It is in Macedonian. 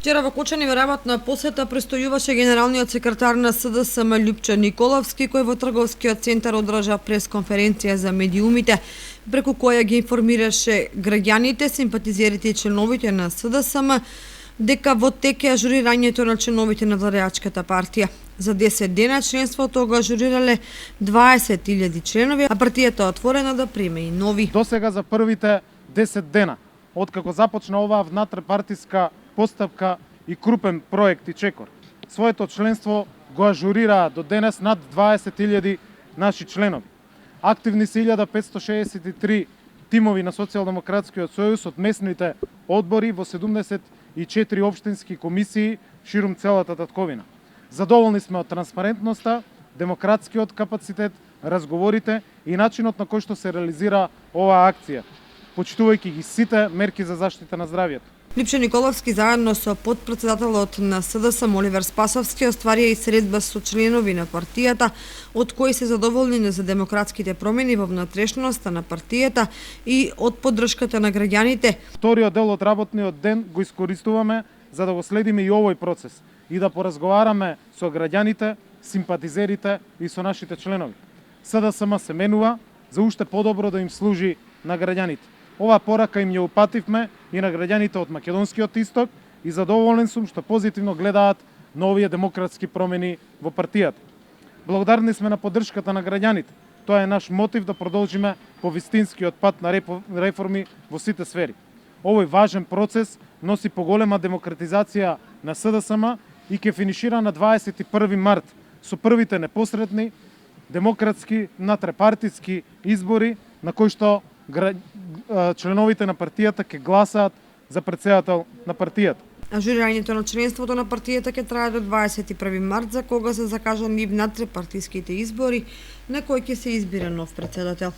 Вчера во Кочани во работна посета престојуваше генералниот секретар на СДСМ Љупчо Николовски, кој во трговскиот центар одржа пресконференција за медиумите, преку која ги информираше граѓаните, симпатизерите и членовите на СДСМ дека во тек е ажурирањето на членовите на владеачката партија. За 10 дена членството го ажурирале 20.000 членови, а партијата е отворена да приме и нови. Досега за првите 10 дена, откако започна оваа внатрепартиска постапка и крупен проект и чекор, своето членство го ажурираа до денес над 20.000 наши членови. Активни се 1563 тимови на Социјалдемократскиот сојуз од местните одбори во 74 општински комисии ширум целата татковина. Задоволни сме од транспарентноста, демократскиот капацитет, разговорите и начинот на кој што се реализира оваа акција, почитувајќи ги сите мерки за заштита на здравјето. Љупчо Николовски заедно со подпредседателот на СДСМ Оливер Спасовски остварија и средба со членови на партијата, од кои се задоволни за демократските промени во внатрешноста на партијата и од поддршката на граѓаните. Вториот дел од работниот ден го искористуваме за да го следиме и овој процес и да поразговараме со граѓаните, симпатизерите и со нашите членови. СДСМ се менува за уште подобро да им служи на граѓаните. Оваа порака им ја упативме и на граѓаните од Македонскиот исток и задоволен сум што позитивно гледаат на овие демократски промени во партијата. Благодарни сме на поддршката на граѓаните. Тоа е наш мотив да продолжиме по вистинскиот пат на реформи во сите сфери. Овој важен процес носи поголема демократизација на СДСМ и ќе финишира на 21 март со првите непосредни демократски натрепартиски избори на кои што членовите на партијата ќе гласаат за претседател на партијата. Ажурирањето на членството на партијата ќе трае до 21 март, за кога се закажани внатрепартиските избори, на кои ќе се избира нов претседател.